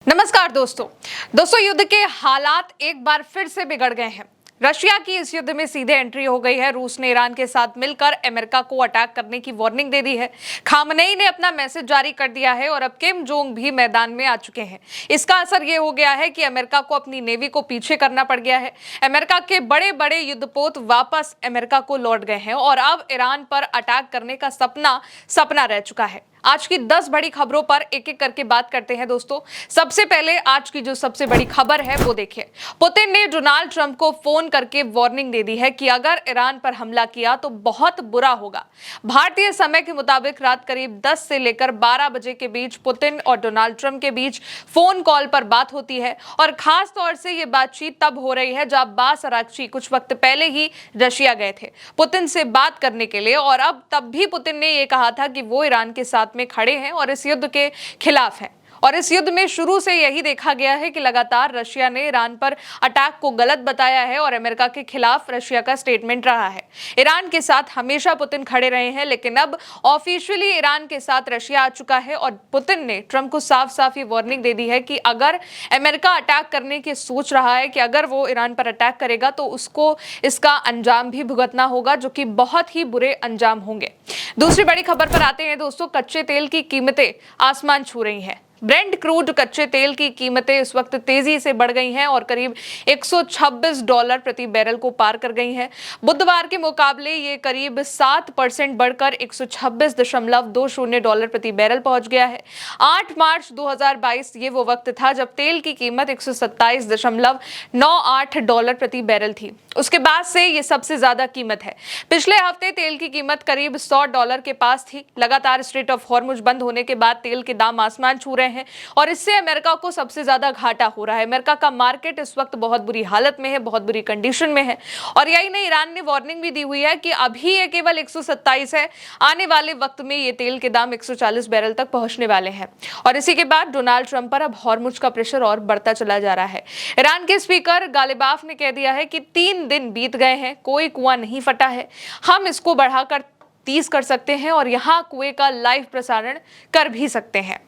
नमस्कार दोस्तों युद्ध के हालात एक बार फिर से बिगड़ गए हैं। रशिया की इस युद्ध में सीधे एंट्री हो गई है। रूस ने ईरान के साथ मिलकर अमेरिका को अटैक करने की वार्निंग दे दी है। खामनेई ने अपना मैसेज जारी कर दिया है और अब किम जोंग भी मैदान में आ चुके हैं। इसका असर ये हो गया है कि अमेरिका को अपनी नेवी को पीछे करना पड़ गया है। अमेरिका के बड़े बड़े युद्धपोत वापस अमेरिका को लौट गए हैं और अब ईरान पर अटैक करने का सपना रह चुका है। आज की 10 बड़ी खबरों पर एक एक करके बात करते हैं दोस्तों। सबसे पहले आज की जो सबसे बड़ी खबर है वो देखिए। पुतिन ने डोनाल्ड ट्रंप को फोन करके वार्निंग दे दी है कि अगर ईरान पर हमला किया तो बहुत बुरा होगा। भारतीय समय के मुताबिक रात करीब 10 से लेकर 12 बजे के बीच पुतिन और डोनाल्ड ट्रंप के बीच फोन कॉल पर बात होती है और खास तौर से ये बातचीत तब हो रही है जब अब्बास अराक्ची कुछ वक्त पहले ही रशिया गए थे पुतिन से बात करने के लिए और अब तब भी पुतिन ने यह कहा था कि वो ईरान के साथ में खड़े हैं और इस युद्ध के खिलाफ हैं। और इस युद्ध में शुरू से यही देखा गया है कि लगातार रशिया ने ईरान पर अटैक को गलत बताया है और अमेरिका के खिलाफ रशिया का स्टेटमेंट रहा है। ईरान के साथ हमेशा पुतिन खड़े रहे हैं, लेकिन अब ऑफिशियली ईरान के साथ रशिया आ चुका है और पुतिन ने ट्रंप को साफ साफ ये वार्निंग दे दी है कि अगर अमेरिका अटैक करने की सोच रहा है कि अगर वो ईरान पर अटैक करेगा तो उसको इसका अंजाम भी भुगतना होगा, जो कि बहुत ही बुरे अंजाम होंगे। दूसरी बड़ी खबर पर आते हैं दोस्तों। कच्चे तेल की कीमतें आसमान छू रही हैं। ब्रेंट क्रूड कच्चे तेल की कीमतें इस वक्त तेजी से बढ़ गई हैं और करीब $126 प्रति बैरल को पार कर गई हैं। बुधवार के मुकाबले ये करीब 7% बढ़कर $126.20 प्रति बैरल पहुंच गया है। 8 मार्च 2022 ये वो वक्त था जब तेल की कीमत $127.98 प्रति बैरल थी। उसके बाद से ये सबसे ज्यादा कीमत है। पिछले हफ्ते तेल की कीमत करीब $100 के पास थी। लगातार स्ट्रेट ऑफ हॉर्मुज बंद होने के बाद तेल के दाम आसमान छू रहे हैं और इससे अमेरिका को सबसे ज्यादा घाटा हो रहा है। अमेरिका का मार्केट इस वक्त बहुत बुरी हालत में है, बहुत बुरी कंडीशन में है। और यही नहीं, ईरान ने वार्निंग भी दी हुई है कि अभी ये केवल 127 है, आने वाले वक्त में ये तेल के दाम 140 बैरल तक पहुंचने वाले हैं। और इसी के बाद डोनाल्ड ट्रंप पर अब हॉर्मुज का प्रेशर और बढ़ता चला जा रहा है। ईरान के स्पीकर गालिबाफ ने कह दिया है कि 3 दिन बीत गए हैं, कोई कुआं नहीं फटा है, हम इसको बढ़ाकर 30 कर सकते हैं और यहां कुएं का लाइव प्रसारण कर भी सकते हैं।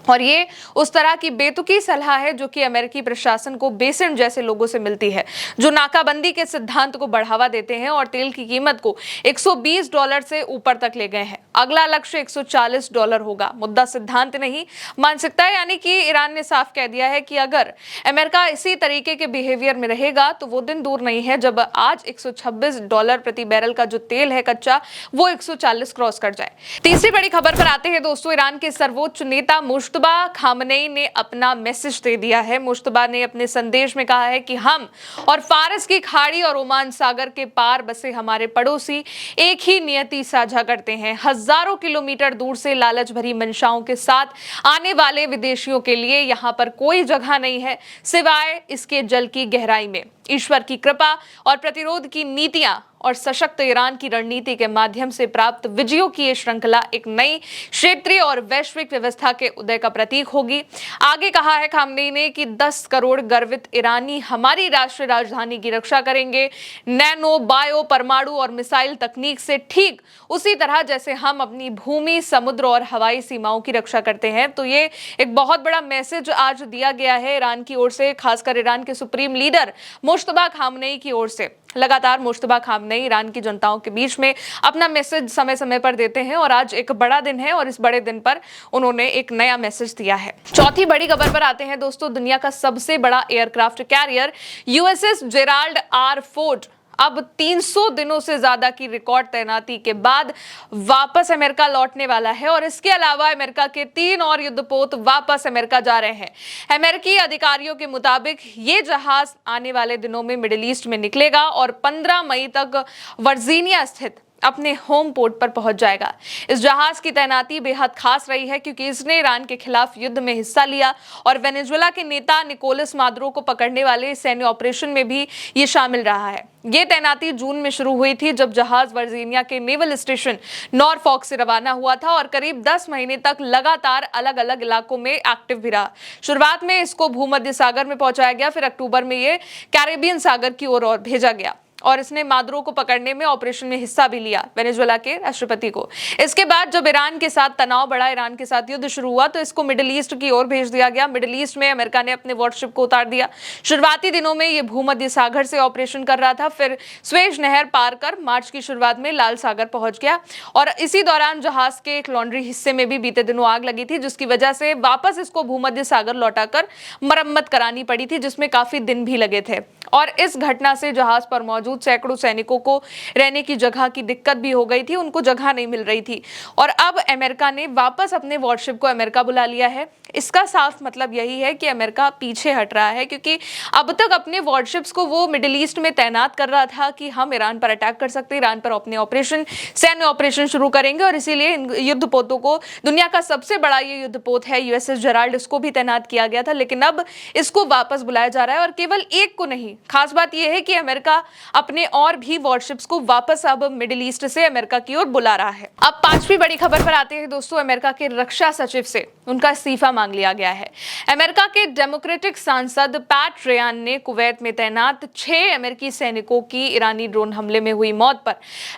और ये उस तरह की बेतुकी सलाह है जो कि अमेरिकी प्रशासन को बेसेंट जैसे लोगों से मिलती है, जो नाकाबंदी के सिद्धांत को बढ़ावा देते हैं और तेल की कीमत को $120 से ऊपर तक ले गए हैं। अगला लक्ष्य $140 होगा। मुद्दा सिद्धांत नहीं, मानसिकता है। यानी कि ईरान ने साफ कह दिया है कि अगर अमेरिका इसी तरीके के बिहेवियर में रहेगा तो वो दिन दूर नहीं है जब आज $126 प्रति बैरल का जो तेल है कच्चा, वो 140 क्रॉस कर जाए। तीसरी बड़ी खबर पर आते हैं दोस्तों। ईरान के सर्वोच्च नेता मुश्तबा खामनेई ने अपना मैसेज दे दिया है। मुश्तबा ने अपने संदेश में कहा है कि हम और फारस की खाड़ी और ओमान सागर के पार बसे हमारे पड़ोसी एक ही नियति साझा करते हैं। हजारों किलोमीटर दूर से लालच भरी मंशाओं के साथ आने वाले विदेशियों के लिए यहाँ पर कोई जगह नहीं है सिवाय इसके जल की गहराई में। ईश्वर की कृपा और प्रतिरोध की नीतियां और सशक्त ईरान की रणनीति के माध्यम से प्राप्त विजयों की ये श्रृंखला एक नई क्षेत्रीय और वैश्विक व्यवस्था के उदय का प्रतीक होगी। आगे कहा है खामनेई ने कि 10 करोड़ गर्वित ईरानी हमारी राष्ट्रीय राजधानी की रक्षा करेंगे, नैनो, बायो, परमाणु और मिसाइल तकनीक से ठीक उसी तरह जैसे हम अपनी भूमि, समुद्र और हवाई सीमाओं की रक्षा करते हैं। तो ये एक बहुत बड़ा मैसेज आज दिया गया है ईरान की ओर से, खासकर ईरान के सुप्रीम लीडर मुश्तबा खामनेई की ओर से। लगातार मुश्तबा खामनेई ईरान की जनताओं के बीच में अपना मैसेज समय समय पर देते हैं और आज एक बड़ा दिन है और इस बड़े दिन पर उन्होंने एक नया मैसेज दिया है। चौथी बड़ी खबर पर आते हैं दोस्तों। दुनिया का सबसे बड़ा aircraft carrier USS Gerald R Ford अब 300 दिनों से ज्यादा की रिकॉर्ड तैनाती के बाद वापस अमेरिका लौटने वाला है और इसके अलावा अमेरिका के 3 और युद्धपोत वापस अमेरिका जा रहे हैं। अमेरिकी अधिकारियों के मुताबिक ये जहाज आने वाले दिनों में मिडिल ईस्ट में निकलेगा और 15 मई तक वर्जीनिया स्थित अपने होम पोर्ट पर पहुंच जाएगा। इस जहाज की तैनाती बेहद खास रही है क्योंकि इसने ईरान के खिलाफ युद्ध में हिस्सा लिया और वेनेजुएला के नेता निकोलस मादुरो को पकड़ने वाले सैन्य ऑपरेशन में भी ये शामिल रहा है। ये तैनाती जून में शुरू हुई थी जब जहाज वर्जीनिया के नेवल स्टेशन नॉरफॉक से रवाना हुआ था और करीब 10 महीने तक लगातार अलग अलग इलाकों में एक्टिव भी रहा। शुरुआत में इसको भूमध्य सागर में पहुंचाया गया, फिर अक्टूबर में ये कैरेबियन सागर की ओर भेजा गया। और इसने मादुरो को पकड़ने में ऑपरेशन में हिस्सा भी लिया, वेनेजुएला के राष्ट्रपति को। इसके बाद जब ईरान के साथ तनाव बढ़ा, ईरान के साथ युद्ध शुरू हुआ, तो इसको मिडिल ईस्ट की ओर भेज दिया गया। मिडिल ईस्ट में अमेरिका ने अपने वॉरशिप को उतार दिया। शुरुआती दिनों में ये भूमध्य सागर से ऑपरेशन कर रहा था, फिर स्वेज नहर पार कर मार्च की शुरुआत में लाल सागर पहुंच गया। और इसी दौरान जहाज के एक लॉन्ड्री हिस्से में भी बीते दिनों आग लगी थी, जिसकी वजह से वापस इसको भूमध्य सागर लौटाकर मरम्मत करानी पड़ी थी, जिसमें काफी दिन भी लगे थे। और इस घटना से जहाज पर मौजूद सैकड़ों सैनिकों को रहने की जगह की दिक्कत भी हो गई थी, उनको जगह नहीं मिल रही थी। और अब अमेरिका ने वापस अपने वॉरशिप को अमेरिका बुला लिया है। इसका साफ मतलब यही है कि अमेरिका पीछे हट रहा है, क्योंकि अब तक अपने वॉरशिप्स को वो मिडिल ईस्ट में तैनात कर रहा था कि हम ईरान पर अटैक कर सकते हैं, ईरान पर अपने ऑपरेशन, सैन्य ऑपरेशन शुरू करेंगे। और इसीलिए इन युद्धपोतों को, दुनिया का सबसे बड़ा ये युद्धपोत है यूएसएस जेराल्ड, इसको भी तैनात किया गया था, लेकिन अब इसको वापस बुलाया जा रहा है। और केवल एक को नहीं, खास बात यह है कि अमेरिका अपने और भी वॉरशिप्स को वापस अब मिडिल ईस्ट से अमेरिका की ओर बुला रहा है। अब पांचवी बड़ी खबर पर आते हैं दोस्तों। अमेरिका के रक्षा सचिव से उनका इस्तीफा मांग लिया गया है। अमेरिका के डेमोक्रेटिक सांसद पैट रेयान ने कुवैत में तैनात 6 अमेरिकी सैनिकों की ईरानी ड्रोन हमले में हुई मौत पर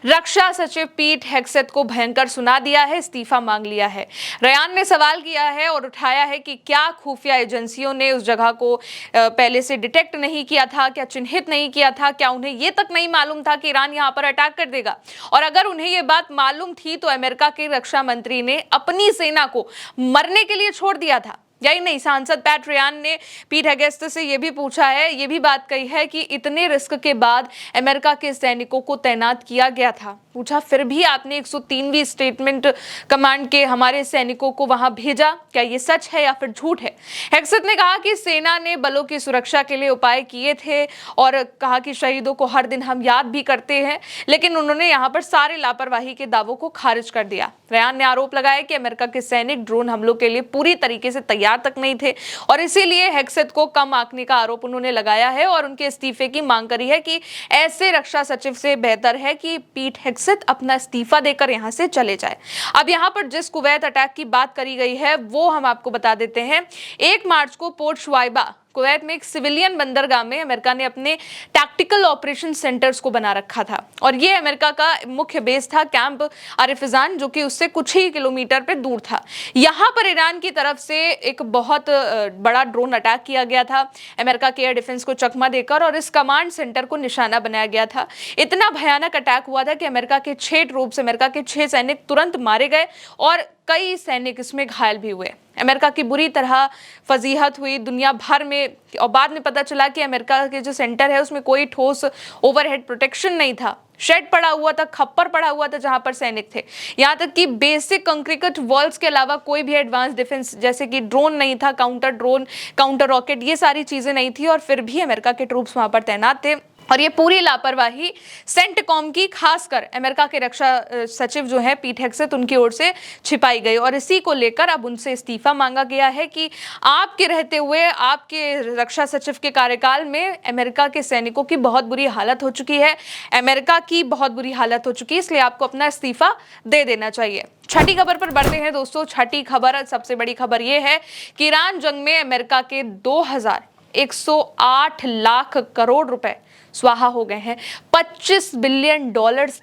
रक्षा सचिव पीट हेग्सेथ को भयंकर सुना दिया है, इस्तीफा मांग लिया है। रेयान ने सवाल किया है और उठाया है कि क्या खुफिया एजेंसियों ने उस जगह को पहले से डिटेक्ट नहीं किया था, क्या चिन्हित नहीं किया था, क्या उन्हें यह तक नहीं मालूम था कि ईरान यहां पर अटैक कर देगा। और अगर उन्हें यह बात मालूम थी तो अमेरिका के रक्षा मंत्री ने अपनी सेना को मरने के लिए छोड़ दिया था। यही नहीं, सांसद पैट रेयान ने पीट हेगेस्ट से यह भी पूछा है, यह भी बात कही है कि इतने रिस्क के बाद अमेरिका के सैनिकों को तैनात किया गया था, पूछा फिर भी आपने 103वीं स्टेटमेंट कमांड के हमारे सैनिकों को वहां भेजा, क्या ये सच है या फिर झूठ है। हेग्सेथ ने कहा कि सेना ने बलों की सुरक्षा के लिए उपाय किए थे और कहा कि शहीदों को हर दिन हम याद भी करते हैं, लेकिन उन्होंने यहां पर सारे लापरवाही के दावों को खारिज कर दिया। रेयान ने आरोप लगाया कि अमेरिका के सैनिक ड्रोन हमलों के लिए पूरी तरीके से तैयार तक नहीं थे और इसीलिए हेग्सेथ को कम आंकने का आरोप उन्होंने लगाया है और उनके इस्तीफे की मांग करी है कि ऐसे रक्षा सचिव से बेहतर है कि पीट हेग्सेथ अपना इस्तीफा देकर यहां से चले जाए। अब यहां पर जिस कुवैत अटैक की बात करी गई है वो हम आपको बता देते हैं। 1 मार्च को पोर्ट शुआइबा कुवैत में एक सिविलियन बंदरगाह में अमेरिका ने अपने टैक्टिकल ऑपरेशन सेंटर्स को बना रखा था और ये अमेरिका का मुख्य बेस था, कैंप आरिफिजान, जो कि उससे कुछ ही किलोमीटर पे दूर था। यहां पर ईरान की तरफ से एक बहुत बड़ा ड्रोन अटैक किया गया था अमेरिका के एयर डिफेंस को चकमा देकर और इस कमांड सेंटर को निशाना बनाया गया था। इतना भयानक अटैक हुआ था कि अमेरिका के 6 ट्रूप्स, अमेरिका के 6 सैनिक तुरंत मारे गए और कई सैनिक इसमें घायल भी हुए। अमेरिका की बुरी तरह फजीहत हुई दुनिया भर में और बाद में पता चला कि अमेरिका के जो सेंटर है उसमें कोई ठोस ओवरहेड प्रोटेक्शन नहीं था। शेड पड़ा हुआ था, खप्पर पड़ा हुआ था जहां पर सैनिक थे। यहां तक कि बेसिक कंक्रीट वॉल्स के अलावा कोई भी एडवांस डिफेंस जैसे कि ड्रोन नहीं था, काउंटर ड्रोन, काउंटर रॉकेट, ये सारी चीजें नहीं थी और फिर भी अमेरिका के ट्रूप्स वहां पर तैनात थे। और ये पूरी लापरवाही सेंटकॉम की, खासकर अमेरिका के रक्षा सचिव जो है पीट हेग्सेथ, उनकी ओर से छिपाई गई और इसी को लेकर अब उनसे इस्तीफा मांगा गया है कि आपके रहते हुए, आपके रक्षा सचिव के कार्यकाल में अमेरिका के सैनिकों की बहुत बुरी हालत हो चुकी है, अमेरिका की बहुत बुरी हालत हो चुकी है, इसलिए आपको अपना इस्तीफा दे देना चाहिए। छठी खबर पर बढ़ते हैं दोस्तों। छठी खबर, सबसे बड़ी खबर यह है कि ईरान जंग में अमेरिका के 2108 लाख करोड़ रुपए स्वाहा हो गए हैं। $25 बिलियन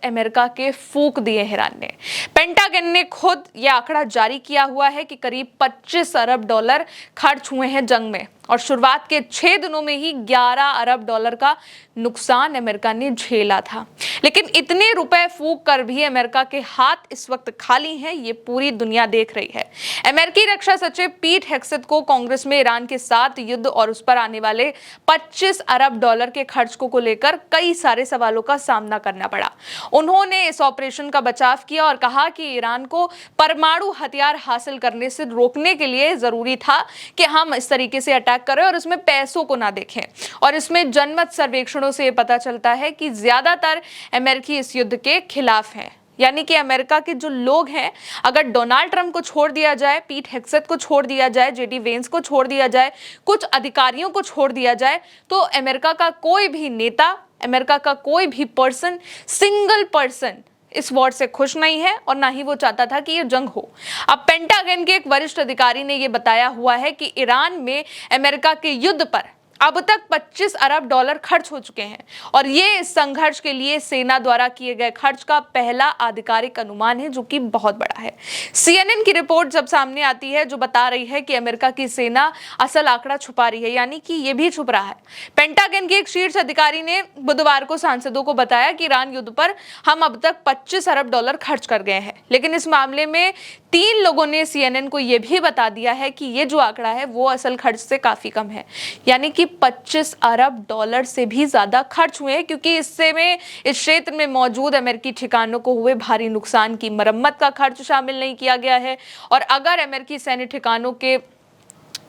अमेरिका के फूंक दिए ईरान ने। पेंटागन ने खुद यह आंकड़ा जारी किया हुआ है कि करीब $25 अरब खर्च हुए हैं जंग में और शुरुआत के 6 दिनों में ही $11 अरब का नुकसान अमेरिका ने झेला था। लेकिन इतने रुपए फूंक कर भी अमेरिका के हाथ इस वक्त खाली हैं, ये पूरी दुनिया देख रही है। अमेरिकी रक्षा सचिव पीट हेग्सेथ को कांग्रेस में ईरान के साथ युद्ध और उस पर आने वाले $25 अरब के खर्च को लेकर कई सारे सवालों का सामना करना पड़ा। उन्होंने इस ऑपरेशन का बचाव किया और कहा कि ईरान को परमाणु हथियार हासिल करने से रोकने के लिए जरूरी था कि हम इस तरीके से अटैक करें और इसमें पैसों को ना देखें। और इसमें जनमत सर्वेक्षणों से पता चलता है कि ज्यादातर अमेरिकी इस युद्ध के खिलाफ हैं। यानी कि अमेरिका के जो लोग हैं, अगर डोनाल्ड ट्रंप को छोड़ दिया जाए, पीट हेग्सेथ को छोड़ दिया जाए, जेडी वेंस को छोड़ दिया जाए, कुछ अधिकारियों को छोड़ दिया जाए, तो अमेरिका का कोई भी नेता, अमेरिका का कोई भी पर्सन, सिंगल पर्सन इस वॉर से खुश नहीं है और ना ही वो चाहता था कि ये जंग हो। अब पेंटागन के एक वरिष्ठ अधिकारी ने ये बताया हुआ है कि ईरान में अमेरिका के युद्ध पर अब तक 25 अरब डॉलर खर्च हो चुके हैं और ये इस संघर्ष के लिए सेना द्वारा किए गए खर्च का पहला आधिकारिक अनुमान है, जो कि बहुत बड़ा है। CNN की रिपोर्ट जब सामने आती है जो बता रही है कि अमेरिका की सेना असल आंकड़ा छुपा रही है, यानी कि ये भी छुप रहा है। पेंटागन के एक शीर्ष अधिकारी ने बुधवार को सांसदों को बताया कि ईरान युद्ध पर हम अब तक 25 अरब डॉलर खर्च कर गए हैं, लेकिन इस मामले में 3 लोगों ने CNN को यह भी बता दिया है कि ये जो आंकड़ा है वो असल खर्च से काफी कम है, यानी कि 25 अरब डॉलर से भी ज्यादा खर्च हुए हैं, क्योंकि इससे में इस क्षेत्र में मौजूद अमेरिकी ठिकानों को हुए भारी नुकसान की मरम्मत का खर्च शामिल नहीं किया गया है। और अगर अमेरिकी सैन्य ठिकानों के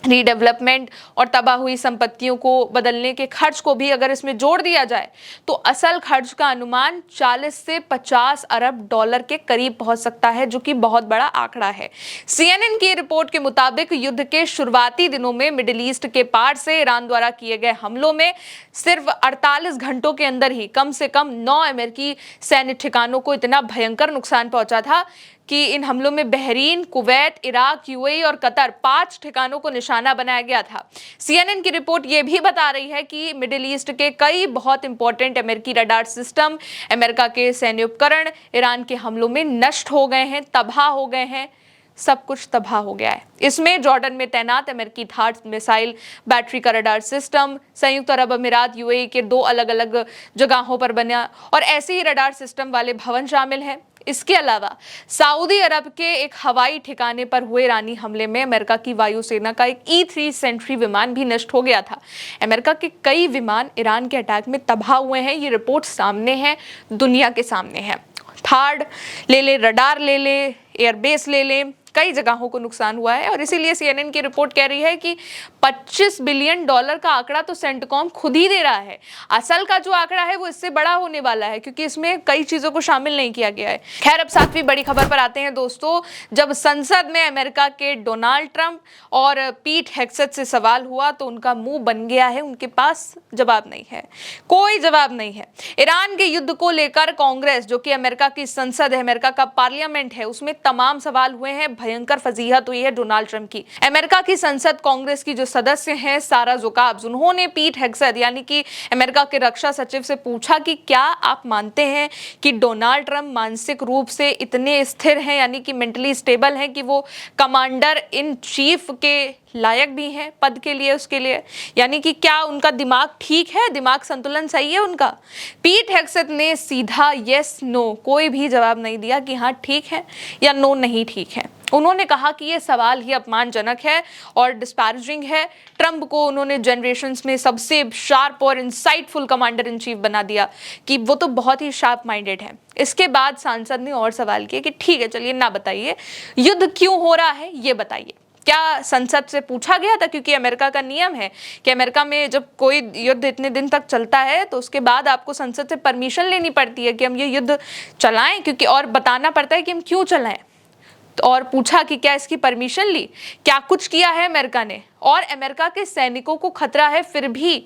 रीडेवलपमेंट और तबाह हुई संपत्तियों को बदलने के खर्च को भी अगर इसमें जोड़ दिया जाए तो असल खर्च का अनुमान 40 से 50 अरब डॉलर के करीब पहुंच सकता है, जो कि बहुत बड़ा आंकड़ा है। CNN की रिपोर्ट के मुताबिक युद्ध के शुरुआती दिनों में मिडिल ईस्ट के पार से ईरान द्वारा किए गए हमलों में सिर्फ 48 घंटों के अंदर ही कम से कम 9 अमेरिकी सैन्य ठिकानों को इतना भयंकर नुकसान पहुंचा था कि इन हमलों में बहरीन, कुवैत, इराक, UAE और कतर 5 ठिकानों को निशाना बनाया गया था। CNN की रिपोर्ट ये भी बता रही है कि मिडिल ईस्ट के कई बहुत इंपॉर्टेंट अमेरिकी रडार सिस्टम, अमेरिका के सैन्य उपकरण ईरान के हमलों में नष्ट हो गए हैं, तबाह हो गए हैं, सब कुछ तबाह हो गया है। इसमें जॉर्डन में तैनात अमेरिकी थार्ड मिसाइल बैटरी का रडार सिस्टम, संयुक्त अरब अमीरात UAE के 2 अलग अलग जगहों पर बना और ऐसे ही रडार सिस्टम वाले भवन शामिल हैं। इसके अलावा सऊदी अरब के एक हवाई ठिकाने पर हुए ईरानी हमले में अमेरिका की वायुसेना का एक E-3 सेंट्री विमान भी नष्ट हो गया था। अमेरिका के कई विमान ईरान के अटैक में तबाह हुए हैं, ये रिपोर्ट सामने है, दुनिया के सामने है। थार्ड ले ले, रडार ले ले, एयरबेस ले ले, कई जगहों को नुकसान हुआ है और इसीलिए CNN की रिपोर्ट कह रही है कि 25 बिलियन डॉलर का आंकड़ा तो सेंटकॉम खुद ही दे रहा है। असल का जो आंकड़ा है वो इससे बड़ा होने वाला है, क्योंकि इसमें कई चीजों को शामिल नहीं किया गया है। खैर, अब 7वीं बड़ी खबर पर आते हैं दोस्तों। जब संसद में अमेरिका के डोनाल्ड ट्रंप और पीट हेग्सेथ से सवाल हुआ तो उनका मुंह बन गया है, उनके पास जवाब नहीं है, कोई जवाब नहीं है। ईरान के युद्ध को लेकर कांग्रेस, जो कि अमेरिका की संसद है, अमेरिका का पार्लियामेंट है, उसमें तमाम सवाल हुए हैं। भयंकर फजीहत हुई है डोनाल्ड ट्रंप की। अमेरिका की संसद कांग्रेस की जो सदस्य हैं सारा जुकाब्स, उन्होंने पीट हेग्सेथ यानी कि अमेरिका के रक्षा सचिव से पूछा कि क्या आप मानते हैं कि डोनाल्ड ट्रंप मानसिक रूप से इतने स्थिर हैं, यानी कि मेंटली स्टेबल हैं कि वो कमांडर इन चीफ के लायक भी हैं पद के लिए, उसके लिए, यानी कि क्या उनका दिमाग ठीक है, दिमाग संतुलन सही है उनका। पीट हेग्सेथ ने सीधा यस नो, कोई भी जवाब नहीं दिया कि हाँ ठीक है या नो नहीं ठीक है। उन्होंने कहा कि ये सवाल ही अपमानजनक है और डिस्पैरेजिंग है। ट्रंप को उन्होंने जनरेशंस में सबसे शार्प और इंसाइटफुल कमांडर इन चीफ बना दिया कि वो तो बहुत ही शार्प माइंडेड है। इसके बाद सांसद ने और सवाल किए कि ठीक है चलिए ना बताइए, युद्ध क्यों हो रहा है ये बताइए। क्या संसद से पूछा गया था? क्योंकि अमेरिका का नियम है कि अमेरिका में जब कोई युद्ध इतने दिन तक चलता है तो उसके बाद आपको संसद से परमिशन लेनी पड़ती है कि हम ये युद्ध चलाएं, क्योंकि और बताना पड़ता है कि हम क्यों चलाएं। और पूछा कि क्या इसकी परमिशन ली, क्या कुछ किया है अमेरिका ने, और अमेरिका के सैनिकों को खतरा है फिर भी।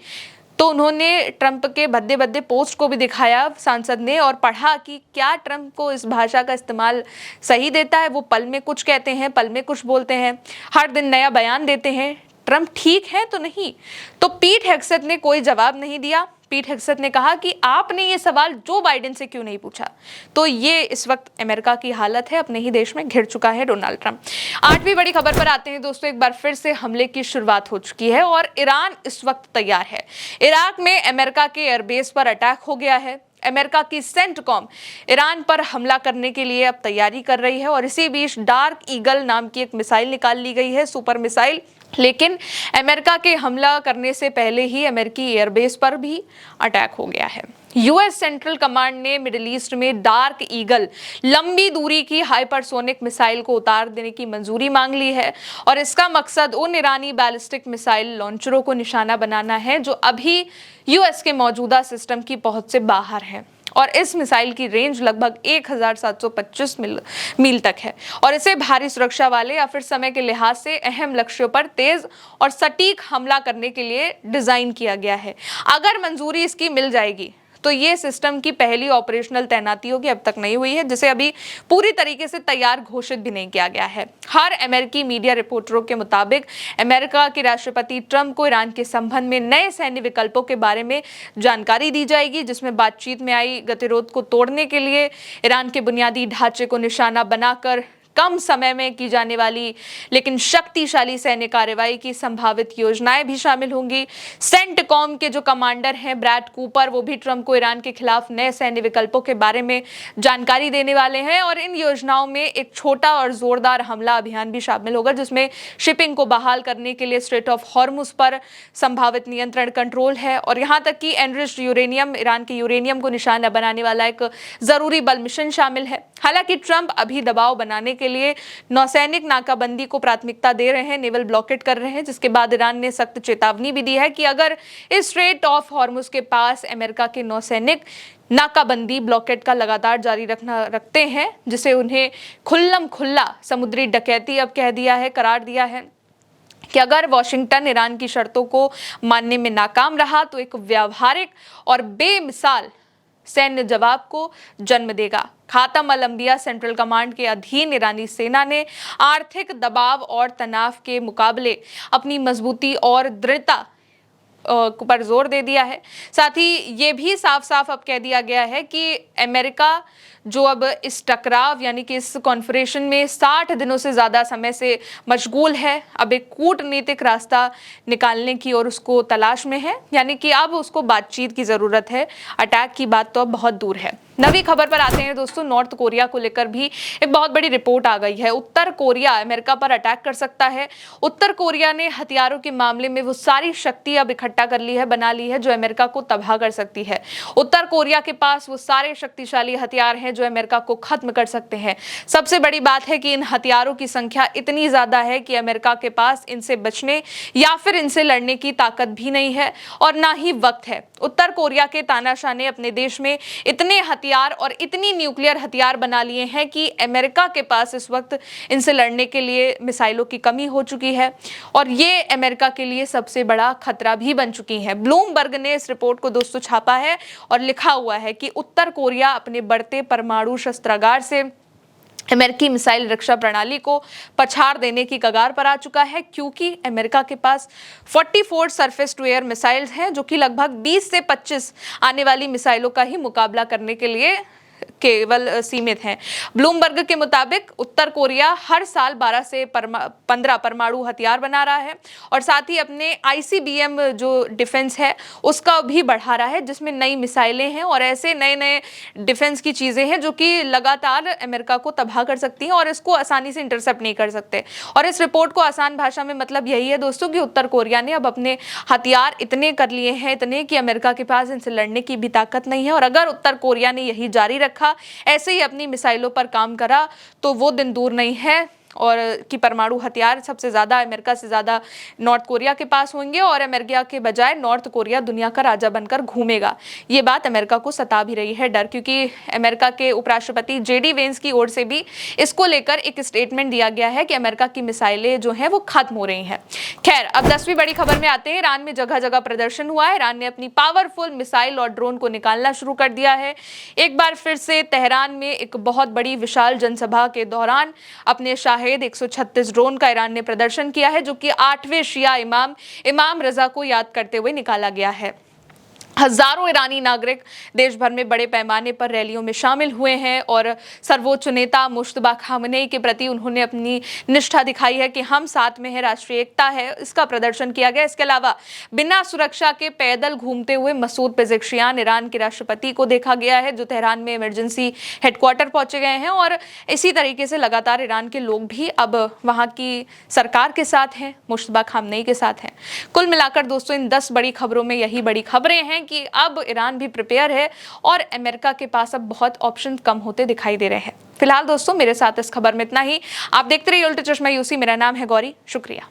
तो उन्होंने ट्रंप के भद्दे भद्दे पोस्ट को भी दिखाया सांसद ने और पढ़ा कि क्या ट्रंप को इस भाषा का इस्तेमाल सही देता है। वो पल में कुछ कहते हैं, पल में कुछ बोलते हैं, हर दिन नया बयान देते हैं। ट्रंप ठीक है तो नहीं? तो पीट हेग्सेथ ने कोई जवाब नहीं दिया। पीट हेग्सेथ ने कहा कि आपने ये सवाल जो बाइडेन से क्यों नहीं पूछा। तो ये इस वक्त अमेरिका की हालत है, अपने ही देश में घिर चुका है डोनाल्ड ट्रंप। 8वीं बड़ी खबर पर आते हैं दोस्तों। एक बार फिर से हमले की शुरुआत हो चुकी है और ईरान इस वक्त तैयार है। इराक में अमेरिका के एयरबेस पर अटैक हो गया है। अमेरिका की सेंटकॉम ईरान पर हमला करने के लिए अब तैयारी कर रही है और इसी बीच डार्क ईगल नाम की एक मिसाइल निकाल ली गई है, सुपर मिसाइल। लेकिन अमेरिका के हमला करने से पहले ही अमेरिकी एयरबेस पर भी अटैक हो गया है। यूएस सेंट्रल कमांड ने मिडिल ईस्ट में डार्क ईगल लंबी दूरी की हाइपरसोनिक मिसाइल को उतार देने की मंजूरी मांग ली है और इसका मकसद उन ईरानी बैलिस्टिक मिसाइल लॉन्चरों को निशाना बनाना है जो अभी यूएस के मौजूदा सिस्टम की पहुंच से बाहर है। और इस मिसाइल की रेंज लगभग 1725 मील तक है और इसे भारी सुरक्षा वाले या फिर समय के लिहाज से अहम लक्ष्यों पर तेज और सटीक हमला करने के लिए डिजाइन किया गया है। अगर मंजूरी इसकी मिल जाएगी तो ये सिस्टम की पहली ऑपरेशनल तैनाती होगी, अब तक नहीं हुई है, जिसे अभी पूरी तरीके से तैयार घोषित भी नहीं किया गया है। हर अमेरिकी मीडिया रिपोर्टरों के मुताबिक अमेरिका के राष्ट्रपति ट्रंप को ईरान के संबंध में नए सैन्य विकल्पों के बारे में जानकारी दी जाएगी, जिसमें बातचीत में आई गतिरोध को तोड़ने के लिए ईरान के बुनियादी ढांचे को निशाना बनाकर कम समय में की जाने वाली लेकिन शक्तिशाली सैन्य कार्रवाई की संभावित योजनाएं भी शामिल होंगी। सेंटकॉम के जो कमांडर हैं ब्रैड कूपर, वो भी ट्रंप को ईरान के खिलाफ नए सैन्य विकल्पों के बारे में जानकारी देने वाले हैं और इन योजनाओं में एक छोटा और जोरदार हमला अभियान भी शामिल होगा, जिसमें शिपिंग को बहाल करने के लिए स्ट्रेट ऑफ हॉर्मुज पर संभावित नियंत्रण कंट्रोल है और यहाँ तक कि एनरिच्ड यूरेनियम, ईरान के यूरेनियम को निशाना बनाने वाला एक जरूरी बल मिशन शामिल है। हालांकि ट्रंप अभी दबाव बनाने के लिए नौसैनिक नाकाबंदी को प्राथमिकता दे रहे हैं, नेवल ब्लॉकेट कर रहे हैं, जिसके बाद ईरान ने सख्त चेतावनी भी दी है कि अगर इस स्ट्रेट ऑफ हॉर्मुज के पास अमेरिका के नौसैनिक नाकाबंदी ब्लॉकेट का लगातार जारी रखते हैं, जिसे उन्हें खुल्ला समुद्री डकैती अब कह दिया है, करार दिया है कि अगर वॉशिंगटन ईरान की शर्तों को मानने में नाकाम रहा तो एक व्यावहारिक और बेमिसाल सैन्य जवाब को जन्म देगा। खातम अल अंबिया सेंट्रल कमांड के अधीन ईरानी सेना ने आर्थिक दबाव और तनाव के मुकाबले अपनी मजबूती और दृढ़ता पर जोर दे दिया है। साथ ही ये भी साफ साफ अब कह दिया गया है कि अमेरिका जो अब इस टकराव यानी कि इस कॉन्फ्रेंशन में 60 दिनों से ज़्यादा समय से मशगूल है, अब एक कूटनीतिक रास्ता निकालने की और उसको तलाश में है, यानी कि अब उसको बातचीत की ज़रूरत है। अटैक की बात तो अब बहुत दूर है। नवी खबर पर आते हैं दोस्तों, नॉर्थ कोरिया को लेकर भी एक बहुत बड़ी रिपोर्ट आ गई है। उत्तर कोरिया अमेरिका पर अटैक कर सकता है। उत्तर कोरिया ने हथियारों के मामले में वो सारी शक्ति अब इकट्ठा कर ली है, बना ली है, जो अमेरिका को तबाह कर सकती है। उत्तर कोरिया के पास वो सारे शक्तिशाली हथियार हैं जो अमेरिका को खत्म कर सकते हैं। सबसे बड़ी बात है कि इन हथियारों की संख्या इतनी ज्यादा है कि अमेरिका के पास इनसे बचने या फिर इनसे लड़ने की ताकत भी नहीं है और ना ही वक्त है। उत्तर कोरिया के तानाशाह ने अपने देश में इतने हथियार और इतनी न्यूक्लियर हथियार बना लिए हैं कि अमेरिका के पास इस वक्त इनसे लड़ने के लिए मिसाइलों की कमी हो चुकी है और ये अमेरिका के लिए सबसे बड़ा खतरा भी बन चुकी है। ब्लूमबर्ग ने इस रिपोर्ट को दोस्तों छापा है और लिखा हुआ है कि उत्तर कोरिया अपने बढ़ते परमाणु शस्त्रागार से अमेरिकी मिसाइल रक्षा प्रणाली को पछाड़ देने की कगार पर आ चुका है, क्योंकि अमेरिका के पास 44 सरफेस टू एयर मिसाइल्स हैं जो कि लगभग 20 से 25 आने वाली मिसाइलों का ही मुकाबला करने के लिए केवल सीमित हैं। ब्लूमबर्ग के मुताबिक उत्तर कोरिया हर साल 12 से 15 परमाणु हथियार बना रहा है और साथ ही अपने ICBM जो डिफेंस है उसका भी बढ़ा रहा है, जिसमें नई मिसाइलें हैं और ऐसे नए नए डिफेंस की चीज़ें हैं जो कि लगातार अमेरिका को तबाह कर सकती हैं और इसको आसानी से इंटरसेप्ट नहीं कर सकते। और इस रिपोर्ट को आसान भाषा में मतलब यही है दोस्तों कि उत्तर कोरिया ने अब अपने हथियार इतने कर लिए हैं, इतने कि अमेरिका के पास इनसे लड़ने की भी ताकत नहीं है और अगर उत्तर कोरिया ने यही जारी रखा, ऐसे ही अपनी मिसाइलों पर काम करा, तो वो दिन दूर नहीं है और कि परमाणु हथियार सबसे ज़्यादा अमेरिका से ज़्यादा नॉर्थ कोरिया के पास होंगे और अमेरिका के बजाय नॉर्थ कोरिया दुनिया का राजा बनकर घूमेगा। ये बात अमेरिका को सता भी रही है डर, क्योंकि अमेरिका के उपराष्ट्रपति JD वेंस की ओर से भी इसको लेकर एक स्टेटमेंट दिया गया है कि अमेरिका की मिसाइलें जो हैं वो खत्म हो रही हैं। खैर, अब 10वीं बड़ी खबर में आते हैं। ईरान में जगह जगह प्रदर्शन हुआ है। ईरान ने अपनी पावरफुल मिसाइल और ड्रोन को निकालना शुरू कर दिया है। एक बार फिर से तेहरान में एक बहुत बड़ी विशाल जनसभा के दौरान अपने 136 ड्रोन का ईरान ने प्रदर्शन किया है, जो कि 8वें शिया इमाम रजा को याद करते हुए निकाला गया है। हजारों ईरानी नागरिक देश भर में बड़े पैमाने पर रैलियों में शामिल हुए हैं और सर्वोच्च नेता मुश्तबा खामनेई के प्रति उन्होंने अपनी निष्ठा दिखाई है कि हम साथ में हैं, राष्ट्रीय एकता है, इसका प्रदर्शन किया गया। इसके अलावा बिना सुरक्षा के पैदल घूमते हुए मसूद पेज़ेश्कियान ईरान के राष्ट्रपति को देखा गया है, जो तेहरान में इमरजेंसी हेडक्वार्टर पहुंचे गए हैं और इसी तरीके से लगातार ईरान के लोग भी अब वहां की सरकार के साथ हैं, मुश्तबा खामनेई के साथ हैं। कुल मिलाकर दोस्तों इन 10 बड़ी खबरों में यही बड़ी खबरें हैं कि अब ईरान भी प्रिपेयर है और अमेरिका के पास अब बहुत ऑप्शन कम होते दिखाई दे रहे हैं। फिलहाल दोस्तों मेरे साथ इस खबर में इतना ही। आप देखते रहिए उल्टा चश्मा यूसी। मेरा नाम है गौरी। शुक्रिया।